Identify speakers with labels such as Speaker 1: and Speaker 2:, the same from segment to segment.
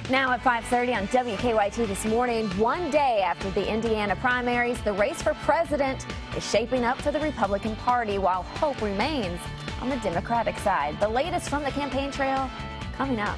Speaker 1: Now at 5:30 on WKYT this morning, one day after the Indiana primaries, the race for president is shaping up for the Republican Party while hope remains on the Democratic side. The latest from the campaign trail coming up.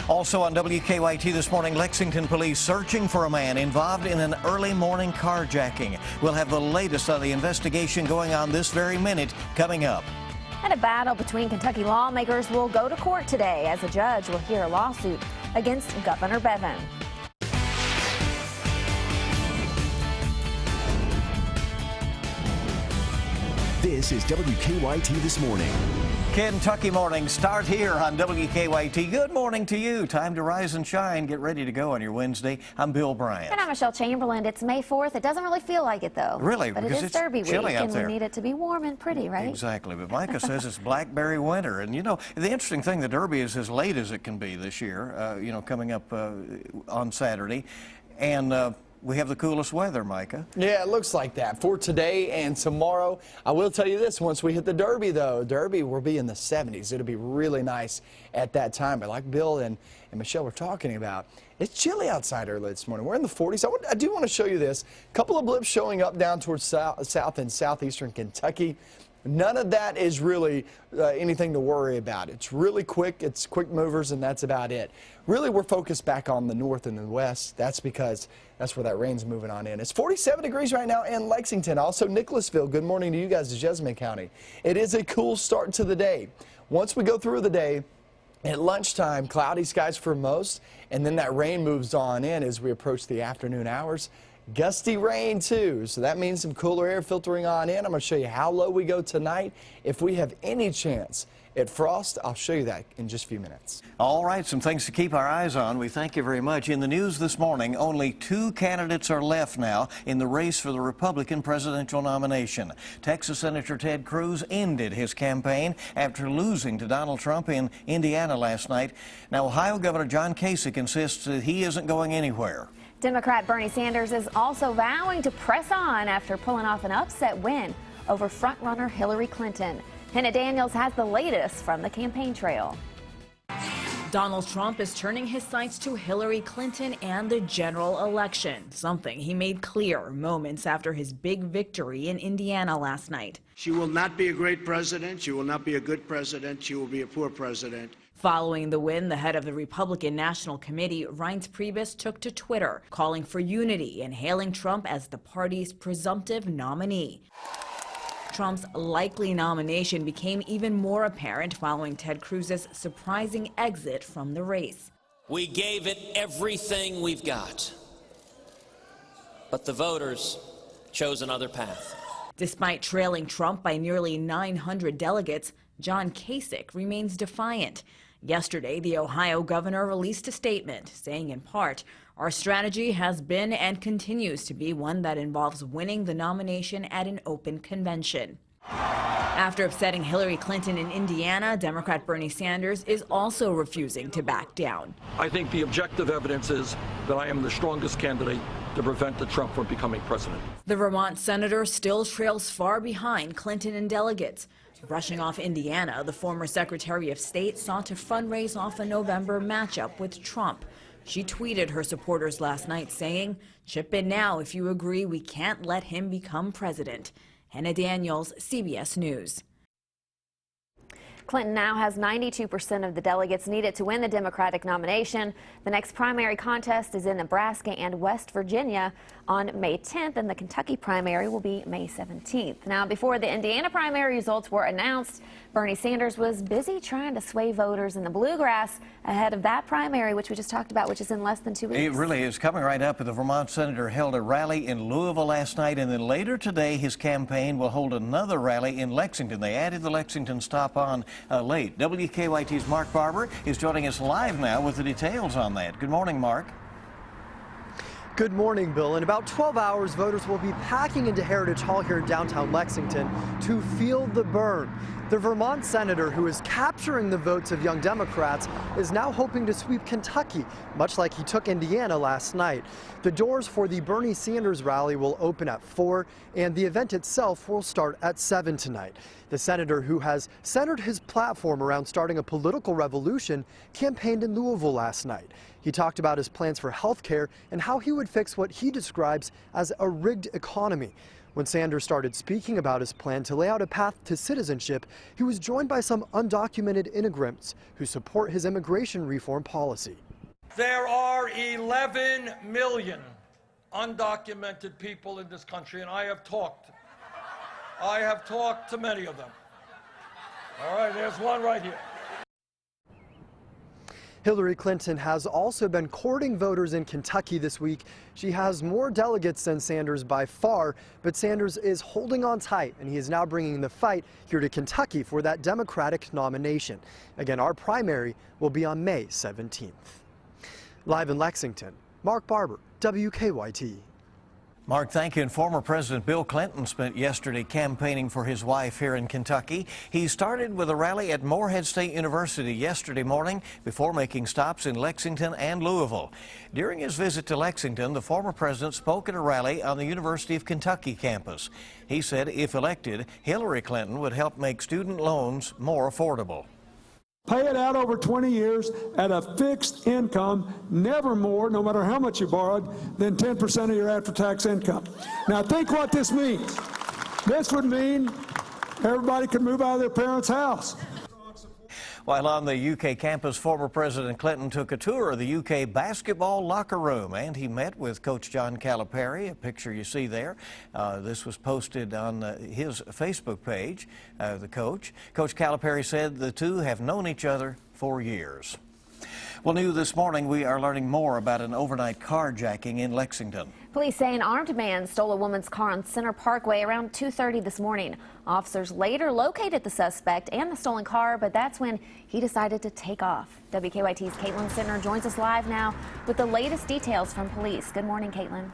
Speaker 2: Also on WKYT this morning, Lexington police searching for a man involved in an early morning carjacking. We'll have the latest on the investigation going on this very minute coming up.
Speaker 1: And a battle between Kentucky lawmakers will go to court today as a judge will hear a lawsuit against Governor Bevin.
Speaker 3: This is WKYT This Morning.
Speaker 2: Kentucky morning start here on WKYT. Good morning to you. Time to rise and shine. Get ready to go on your Wednesday. I'm Bill Bryant.
Speaker 1: And I'm Michelle Chamberlain. It's May 4th. It doesn't really feel like it, though.
Speaker 2: Really?
Speaker 1: But
Speaker 2: because
Speaker 1: it is Derby week, and
Speaker 2: there.
Speaker 1: we need it to be warm and pretty, right?
Speaker 2: Exactly. But Micah says it's blackberry winter. And, you know, the interesting thing, the Derby is as late as it can be this year, coming up on Saturday. And we have the coolest weather, Micah.
Speaker 4: Yeah, it looks like that for today and tomorrow. I will tell you this, once we hit the Derby, though, Derby will be in the 70s. It'll be really nice at that time. But like Bill and Michelle were talking about, it's chilly outside early this morning. We're in the 40s. I do want to show you this. A couple of blips showing up down towards south and southeastern Kentucky. None of that is really anything to worry about. It's really quick. It's quick movers, and that's about it. Really, we're focused back on the north and the west. That's because that's where that rain's moving on in. It's 47 degrees right now in Lexington. Also, Nicholasville. Good morning to you guys in Jessamine County. It is a cool start to the day. Once we go through the day, at lunchtime, cloudy skies for most, and then that rain moves on in as we approach the afternoon hours. Gusty rain, too, so that means some cooler air filtering on in. I'm going to show you how low we go tonight. If we have any chance at frost, I'll show you that in just a few minutes.
Speaker 2: All right, some things to keep our eyes on. We thank you very much. In the news this morning, only 2 candidates are left now in the race for the Republican presidential nomination. Texas Senator Ted Cruz ended his campaign after losing to Donald Trump in Indiana last night. Now, Ohio Governor John Kasich insists that he isn't going anywhere.
Speaker 1: Democrat Bernie Sanders is also vowing to press on after pulling off an upset win over frontrunner Hillary Clinton. Hannah Daniels has the latest from the campaign trail.
Speaker 5: Donald Trump is turning his sights to Hillary Clinton and the general election, something he made clear moments after his big victory in Indiana last night.
Speaker 6: She will not be a great president. She will not be a good president. She will be a poor president.
Speaker 5: Following the win, the head of the Republican National Committee, Reince Priebus, took to Twitter, calling for unity and hailing Trump as the party's presumptive nominee. Trump's likely nomination became even more apparent following Ted Cruz's surprising exit from the race.
Speaker 7: We gave it everything we've got, but the voters chose another path.
Speaker 5: Despite trailing Trump by nearly 900 delegates, John Kasich remains defiant. Yesterday, the Ohio governor released a statement saying, in part, "Our strategy has been and continues to be one that involves winning the nomination at an open convention." After upsetting Hillary Clinton in Indiana, Democrat Bernie Sanders is also refusing to back down.
Speaker 8: I think the objective evidence is that I am the strongest candidate to prevent Trump from becoming president.
Speaker 5: The Vermont senator still trails far behind Clinton in delegates. Brushing off Indiana, the former Secretary of State sought to fundraise off a November matchup with Trump. She tweeted her supporters last night saying, "Chip in now if you agree we can't let him become president." Hannah Daniels, CBS News.
Speaker 1: Clinton now has 92% of the delegates needed to win the Democratic nomination. The next primary contest is in Nebraska and West Virginia on May 10th, and the Kentucky primary will be May 17th. Now, before the Indiana primary results were announced, Bernie Sanders was busy trying to sway voters in the bluegrass ahead of that primary, which we just talked about, which is in less than 2 weeks.
Speaker 2: It really is coming right up. The Vermont senator held a rally in Louisville last night, and then later today his campaign will hold another rally in Lexington. They added the Lexington stop on late. WKYT's Mark Barber is joining us live now with the details on that. Good morning, Mark.
Speaker 9: Good morning, Bill. In about 12 hours, voters will be packing into Heritage Hall here in downtown Lexington to feel the burn. The Vermont senator, who is capturing the votes of young Democrats, is now hoping to sweep Kentucky, much like he took Indiana last night. The doors for the Bernie Sanders rally will open at 4, and the event itself will start at 7 tonight. The senator, who has centered his platform around starting a political revolution, campaigned in Louisville last night. He talked about his plans for health care and how he would fix what he describes as a rigged economy. When Sanders started speaking about his plan to lay out a path to citizenship, he was joined by some undocumented immigrants who support his immigration reform policy.
Speaker 8: There are 11 million undocumented people in this country, and I have talked to many of them. All right, there's one right here.
Speaker 9: Hillary Clinton has also been courting voters in Kentucky this week. She has more delegates than Sanders by far, but Sanders is holding on tight, and he is now bringing the fight here to Kentucky for that Democratic nomination. Again, our primary will be on May 17th. Live in Lexington, Mark Barber, WKYT.
Speaker 2: Mark, thank you. And former President Bill Clinton spent yesterday campaigning for his wife here in Kentucky. He started with a rally at Morehead State University yesterday morning before making stops in Lexington and Louisville. During his visit to Lexington, the former president spoke at a rally on the University of Kentucky campus. He said if elected, Hillary Clinton would help make student loans more affordable.
Speaker 10: Pay it out over 20 years at a fixed income, never more, no matter how much you borrowed, than 10% of your after-tax income. Now think what this means. This would mean everybody could move out of their parents' house.
Speaker 2: While on the UK campus, former President Clinton took a tour of the UK basketball locker room, and he met with Coach John Calipari, a picture you see there. This was posted on his Facebook page, the coach. Coach Calipari said the two have known each other for years. Well, new this morning, we are learning more about an overnight carjacking in Lexington.
Speaker 1: Police say an armed man stole a woman's car on Center Parkway around 2:30 this morning. Officers later located the suspect and the stolen car, but that's when he decided to take off. WKYT's Caitlin Sentner joins us live now with the latest details from police. Good morning, Caitlin.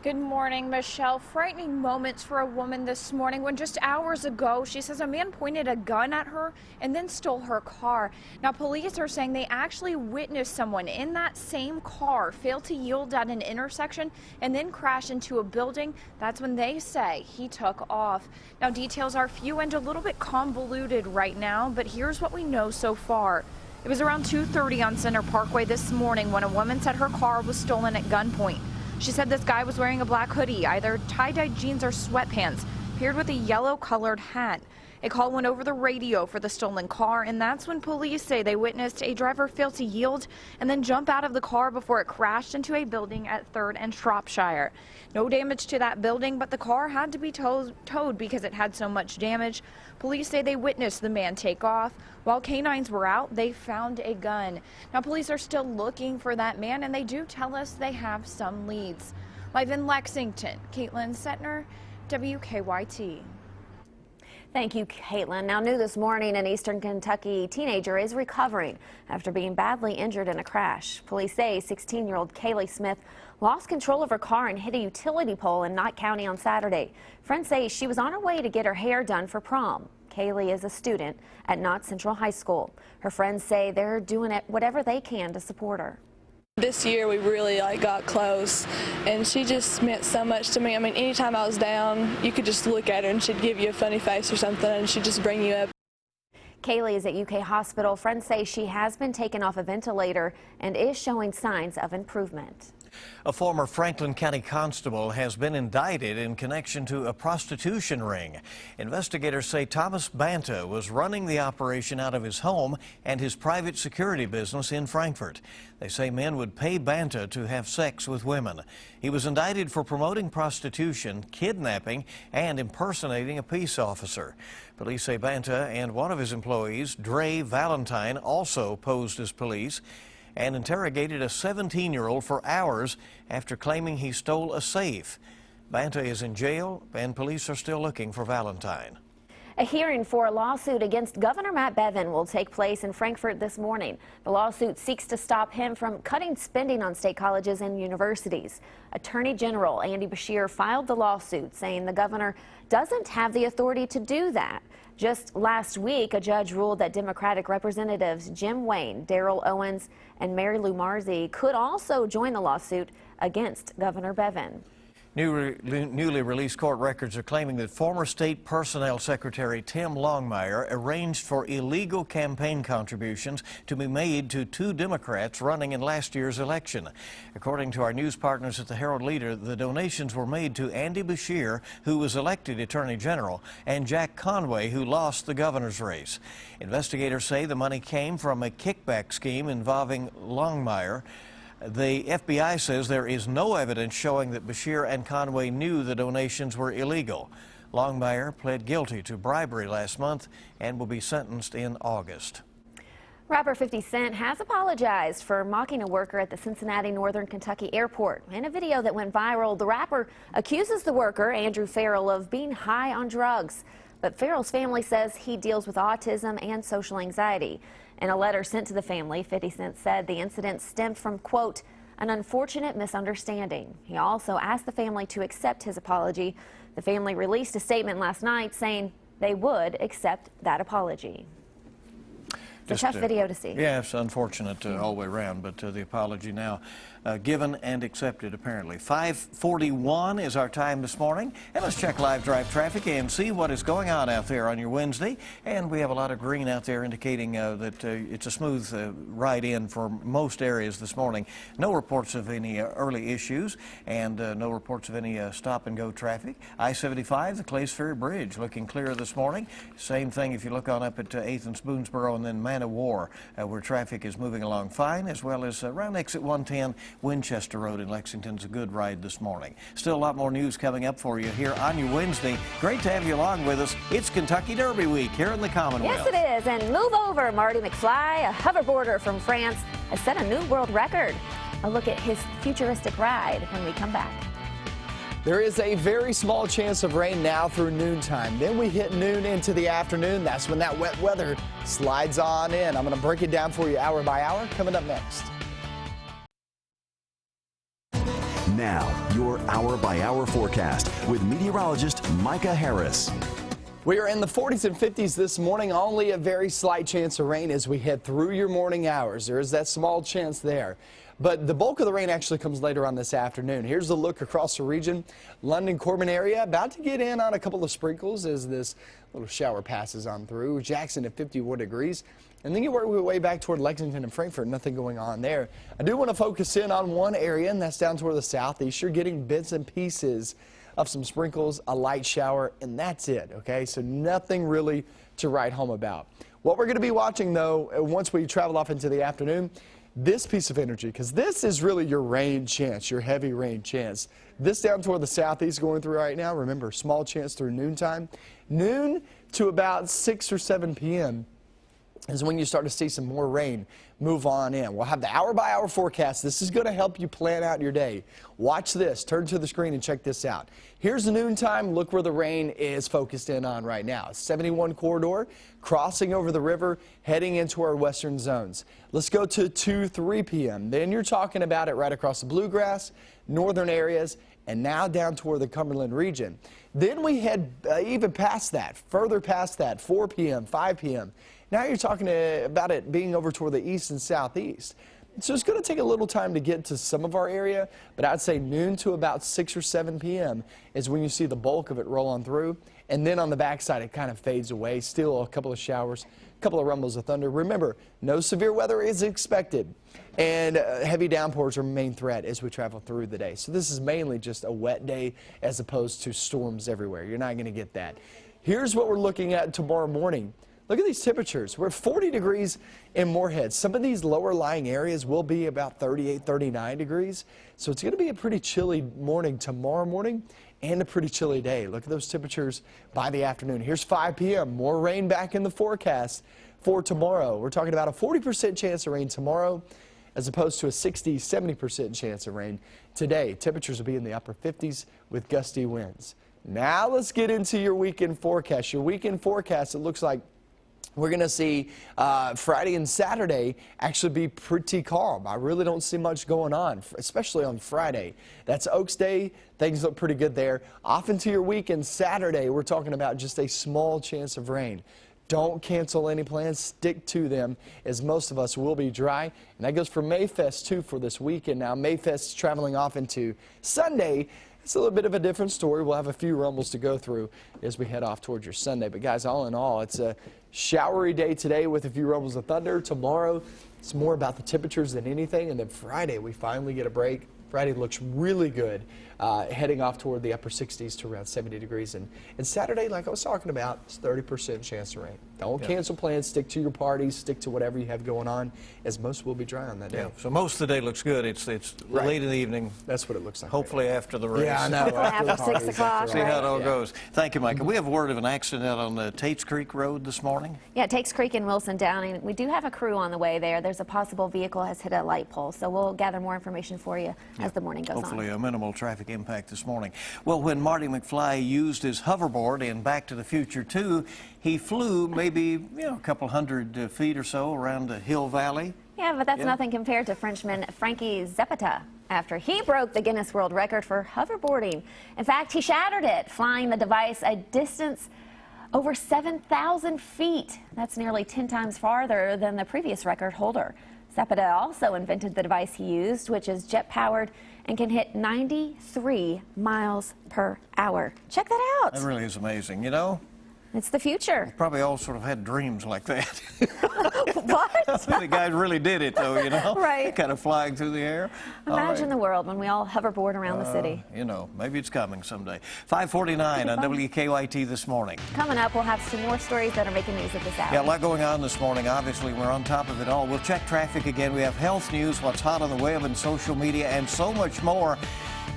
Speaker 11: Good morning, Michelle. Frightening moments for a woman this morning when just hours ago she says a man pointed a gun at her and then stole her car. Now police are saying they actually witnessed someone in that same car fail to yield at an intersection and then crash into a building. That's when they say he took off. Now details are few and a little bit convoluted right now, but here's what we know so far. It was around 2:30 on Center Parkway this morning when a woman said her car was stolen at gunpoint. She said this guy was wearing a black hoodie, either tie-dye jeans or sweatpants, paired with a yellow-colored hat. A call went over the radio for the stolen car, and that's when police say they witnessed a driver fail to yield and then jump out of the car before it crashed into a building at 3rd and Shropshire. No damage to that building, but the car had to be towed because it had so much damage. Police say they witnessed the man take off. While canines were out, they found a gun. Now, police are still looking for that man, and they do tell us they have some leads. Live in Lexington, Caitlin Sentner, WKYT.
Speaker 1: Thank you, Caitlin. Now, new this morning, an eastern Kentucky teenager is recovering after being badly injured in a crash. Police say 16-year-old Kaylee Smith lost control of her car and hit a utility pole in Knott County on Saturday. Friends say she was on her way to get her hair done for prom. Kaylee is a student at Knott Central High School. Her friends say they're doing whatever they can to support her.
Speaker 12: This year we really got close, and she just meant so much to me. I mean, anytime I was down, you could just look at her and she'd give you a funny face or something, and she'd just bring you up.
Speaker 1: Kaylee is at UK Hospital. Friends say she has been taken off a ventilator and is showing signs of improvement.
Speaker 2: A former Franklin County constable has been indicted in connection to a prostitution ring. Investigators say Thomas Banta was running the operation out of his home and his private security business in Frankfort. They say men would pay Banta to have sex with women. He was indicted for promoting prostitution, kidnapping, and impersonating a peace officer. Police say Banta and one of his employees, Dre Valentine, also posed as police and interrogated a 17-year-old for hours after claiming he stole a safe. Banta is in jail, and police are still looking for Valentine.
Speaker 1: A hearing for a lawsuit against Governor Matt Bevin will take place in Frankfort this morning. The lawsuit seeks to stop him from cutting spending on state colleges and universities. Attorney General Andy Beshear filed the lawsuit, saying the governor doesn't have the authority to do that. Just last week, a judge ruled that Democratic Representatives Jim Wayne, Darrell Owens, and Mary Lou Marzi could also join the lawsuit against Governor Bevin.
Speaker 2: Newly released court records are claiming that former State Personnel Secretary Tim Longmire arranged for illegal campaign contributions to be made to two Democrats running in last year's election. According to our news partners at the Herald-Leader, the donations were made to Andy Beshear, who was elected Attorney General, and Jack Conway, who lost the governor's race. Investigators say the money came from a kickback scheme involving Longmire. The FBI says there is no evidence showing that Beshear and Conway knew the donations were illegal. Longmire pled guilty to bribery last month and will be sentenced in August.
Speaker 1: Rapper 50 Cent has apologized for mocking a worker at the Cincinnati Northern Kentucky airport. In a video that went viral, the rapper accuses the worker, Andrew Farrell, of being high on drugs. But Farrell's family says he deals with autism and social anxiety. In a letter sent to the family, 50 Cent said the incident stemmed from, quote, an unfortunate misunderstanding. He also asked the family to accept his apology. The family released a statement last night saying they would accept that apology. It's a tough video to see.
Speaker 2: Yeah, it's unfortunate all the way around, but the apology now given and accepted, apparently. 5:41 is our time this morning, and let's check live drive traffic and see what is going on out there on your Wednesday. And we have a lot of green out there indicating that it's a smooth ride in for most areas this morning. No reports of any early issues, and no reports of any stop-and-go traffic. I-75, the Clays Ferry Bridge, looking clear this morning. Same thing if you look on up at 8th and Spoonsboro, and then Man of War, where traffic is moving along fine, as well as around exit 110, Winchester Road in Lexington's a good ride this morning. Still a lot more news coming up for you here on your Wednesday. Great to have you along with us. It's Kentucky Derby Week here in the Commonwealth.
Speaker 1: Yes, it is. And move over, Marty McFly, a hoverboarder from France, has set a new world record. A look at his futuristic ride when we come back.
Speaker 4: There is a very small chance of rain now through noontime. Then we hit noon into the afternoon. That's when that wet weather slides on in. I'm going to break it down for you hour by hour coming up next.
Speaker 3: Now, your hour-by-hour forecast with meteorologist Micah Harris.
Speaker 4: We are in the 40s and 50s this morning. Only a very slight chance of rain as we head through your morning hours. There is that small chance there. But the bulk of the rain actually comes later on this afternoon. Here's a look across the region. London, Corbin area about to get in on a couple of sprinkles as this little shower passes on through. Jackson at 51 degrees. And then you work your way back toward Lexington and Frankfort. Nothing going on there. I do want to focus in on one area, and that's down toward the southeast. You're getting bits and pieces of some sprinkles, a light shower, and that's it, okay? So nothing really to write home about. What we're going to be watching, though, once we travel off into the afternoon, this piece of energy, because this is really your rain chance, your heavy rain chance. This down toward the southeast going through right now, remember, small chance through noontime. Noon to about 6 or 7 p.m. is when you start to see some more rain move on in. We'll have the hour-by-hour forecast. This is going to help you plan out your day. Watch this. Turn to the screen and check this out. Here's the noontime. Look where the rain is focused in on right now. 71 corridor, crossing over the river, heading into our western zones. Let's go to 2, 3 p.m. Then you're talking about it right across the bluegrass, northern areas, and now down toward the Cumberland region. Then we head even past that, further past that, 4 p.m., 5 p.m. Now you're talking about it being over toward the east and southeast. So it's going to take a little time to get to some of our area, but I'd say noon to about 6 or 7 p.m. is when you see the bulk of it roll on through. And then on the backside, it kind of fades away. Still a couple of showers, a couple of rumbles of thunder. Remember, no severe weather is expected. And heavy downpours are the main threat as we travel through the day. So this is mainly just a wet day as opposed to storms everywhere. You're not going to get that. Here's what we're looking at tomorrow morning. Look at these temperatures. We're 40 degrees in Moorhead. Some of these lower lying areas will be about 38, 39 degrees. So it's going to be a pretty chilly morning tomorrow morning and a pretty chilly day. Look at those temperatures by the afternoon. Here's 5 p.m. More rain back in the forecast for tomorrow. We're talking about a 40% chance of rain tomorrow as opposed to a 60, 70% chance of rain today. Temperatures will be in the upper 50s with gusty winds. Now let's get into your weekend forecast. Your weekend forecast, it looks like we're going to see Friday and Saturday actually be pretty calm. I really don't see much going on, especially on Friday. That's Oaks Day. Things look pretty good there. Off into your weekend, Saturday, we're talking about just a small chance of rain. Don't cancel any plans. Stick to them, as most of us will be dry. And that goes for Mayfest, too, for this weekend. Now, Mayfest is traveling off into Sunday. It's a little bit of a different story. We'll have a few rumbles to go through as we head off towards your Sunday. But guys, all in all, it's a showery day today with a few rumbles of thunder. Tomorrow, it's more about the temperatures than anything. And then Friday, we finally get a break. Friday looks really good, heading off toward the upper 60s to around 70 degrees. And Saturday, like I was talking about, it's 30% chance of rain. Don't cancel plans. Stick to your parties. Stick to whatever you have going on, as most will be dry on that day.
Speaker 2: Yeah. So most of the day looks good. It's late in the evening.
Speaker 4: That's what it looks like.
Speaker 2: Hopefully after the race.
Speaker 4: Yeah, I know.
Speaker 1: After 6 o'clock.
Speaker 2: See how it all goes. Thank you, Micah. We have word of an accident out on the Tates Creek Road this morning.
Speaker 1: Yeah, Tates Creek in Wilson Downing. We do have a crew on the way there. There's a possible vehicle has hit a light pole, so we'll gather more information for you as the morning goes on.
Speaker 2: Hopefully a minimal traffic impact this morning. Well, when Marty McFly used his hoverboard in Back to the Future 2, he flew maybe, a couple hundred feet or so around the Hill Valley.
Speaker 1: Yeah, but that's nothing compared to Frenchman Frankie Zapata after he broke the Guinness World Record for hoverboarding. In fact, he shattered it, flying the device a distance over 7,000 feet. That's nearly 10 times farther than the previous record holder. Zapata also invented the device he used, which is jet-powered and can hit 93 miles per hour. Check that out.
Speaker 2: That really is amazing,
Speaker 1: It's the future.
Speaker 2: Probably all sort of had dreams like that.
Speaker 1: What?
Speaker 2: The guys really did it, though,
Speaker 1: Right.
Speaker 2: Kind of flying through the air.
Speaker 1: Imagine the world when we all hoverboard around the city.
Speaker 2: Maybe it's coming someday. 5:49 on WKYT this morning.
Speaker 1: Coming up, we'll have some more stories that are making news at this hour.
Speaker 2: Yeah, a lot going on this morning. Obviously, we're on top of it all. We'll check traffic again. We have health news, what's hot on the web and social media, and so much more.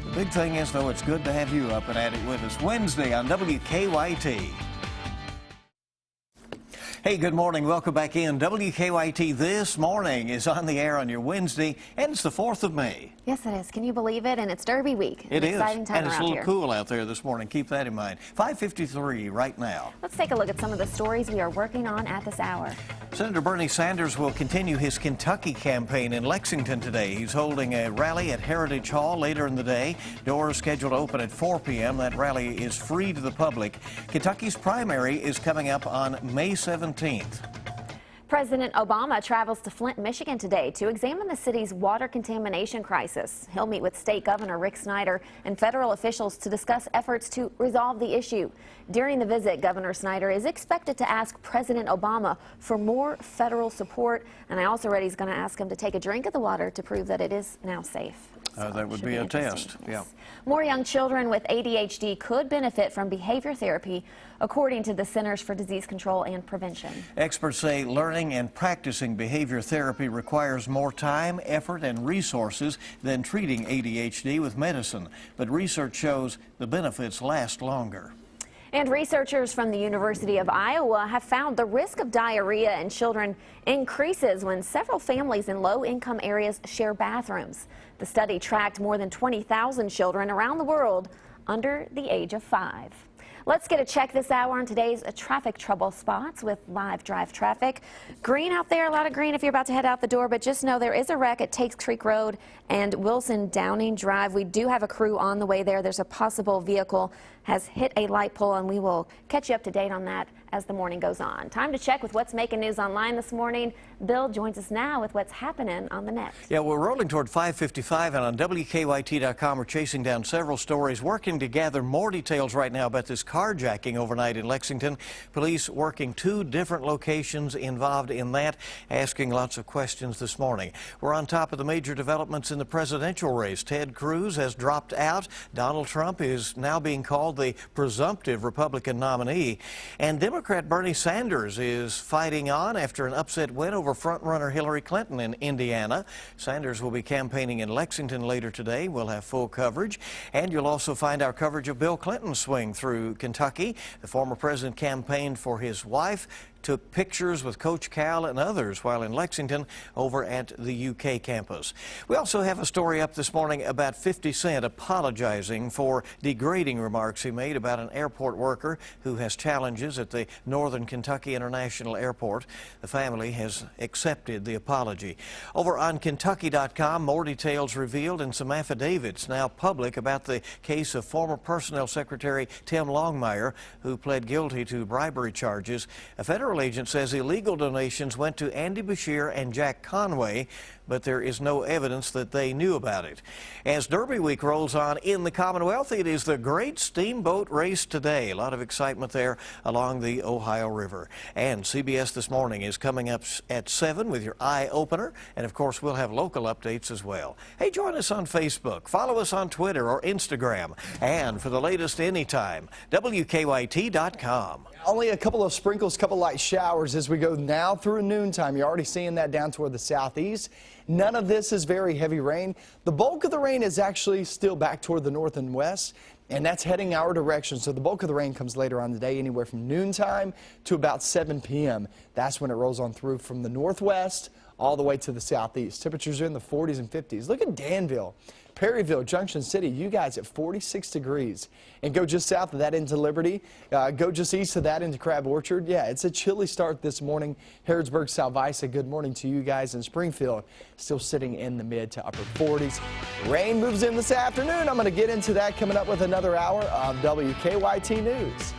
Speaker 2: The big thing is, though, it's good to have you up and at it with us. Wednesday on WKYT. Hey, good morning. Welcome back in. WKYT this morning is on the air on your Wednesday, and it's the 4th of May.
Speaker 1: Yes, it is. Can you believe it? And it's Derby week.
Speaker 2: It is.
Speaker 1: Exciting time
Speaker 2: and it's a
Speaker 1: around
Speaker 2: little
Speaker 1: here.
Speaker 2: cool out there this morning. Keep that in mind. 5:53 right now.
Speaker 1: Let's take a look at some of the stories we are working on at this hour.
Speaker 2: Senator Bernie Sanders will continue his Kentucky campaign in Lexington today. He's holding a rally at Heritage Hall later in the day. Doors scheduled to open at 4 p.m. That rally is free to the public. Kentucky's primary is coming up on May 17th.
Speaker 1: President Obama travels to Flint, Michigan today to examine the city's water contamination crisis. He'll meet with State Governor Rick Snyder and federal officials to discuss efforts to resolve the issue. During the visit, Governor Snyder is expected to ask President Obama for more federal support, and I also read he's going to ask him to take a drink of the water to prove that it is now safe. So
Speaker 2: that would be a test.
Speaker 1: Yes.
Speaker 2: Yeah.
Speaker 1: More young children with ADHD could benefit from behavior therapy, according to the Centers for Disease Control and Prevention.
Speaker 2: Experts say learning and practicing behavior therapy requires more time, effort, and resources than treating ADHD with medicine. But research shows the benefits last longer.
Speaker 1: And researchers from the University of Iowa have found the risk of diarrhea in children increases when several families in low-income areas share bathrooms. The study tracked more than 20,000 children around the world under the age of 5. Let's get a check this hour on today's traffic trouble spots with live drive traffic. Green out there, a lot of green if you're about to head out the door, but just know there is a wreck at Tates Creek Road and Wilson Downing Drive. We do have a crew on the way there. There's a possible vehicle has hit a light pole, and we will catch you up to date on that as the morning goes on. Time to check with what's making news online this morning. Bill joins us now with what's happening on the net.
Speaker 2: Yeah, we're rolling toward 5:55, and on WKYT.com we're chasing down several stories, working to gather more details right now about this carjacking overnight in Lexington. Police working 2 different locations involved in that, asking lots of questions this morning. We're on top of the major developments in the presidential race. Ted Cruz has dropped out. Donald Trump is now being called the presumptive Republican nominee, and Democrat Bernie Sanders is fighting on after an upset win over frontrunner Hillary Clinton in Indiana. Sanders will be campaigning in Lexington later today. We'll have full coverage, and you'll also find our coverage of Bill Clinton's swing through Kentucky. The former president campaigned for his wife, took pictures with Coach Cal and others while in Lexington over at the UK campus. We also have a story up this morning about 50 Cent apologizing for degrading remarks he made about an airport worker who has challenges at the Northern Kentucky International Airport. The family has accepted the apology. Over on Kentucky.com, more details revealed and some affidavits now public about the case of former Personnel Secretary Tim Longmire, who pled guilty to bribery charges. A federal federal agent says illegal donations went to Andy Bashir and Jack Conway, but there is no evidence that they knew about it. As Derby Week rolls on in the Commonwealth, it is the Great Steamboat Race today. A lot of excitement there along the Ohio River. And CBS This Morning is coming up at 7 with your eye opener. And of course, we'll have local updates as well. Hey, join us on Facebook, follow us on Twitter or Instagram. And for the latest anytime, WKYT.com.
Speaker 4: Only a couple of sprinkles, couple light showers as we go now through noontime. You're already seeing that down toward the southeast. None of this is very heavy rain. The bulk of the rain is actually still back toward the north and west, and that's heading our direction. So the bulk of the rain comes later on today, anywhere from noontime to about 7 p.m. That's when it rolls on through from the northwest all the way to the southeast. Temperatures are in the 40s and 50s. Look at Danville, Perryville, Junction City, you guys at 46 degrees. And go just south of that into Liberty. Go just east of that into Crab Orchard. Yeah, it's a chilly start this morning. Harrodsburg, Salvisa, good morning to you guys. In Springfield, still sitting in the mid to upper 40s. Rain moves in this afternoon. I'm going to get into that coming up with another hour of WKYT News.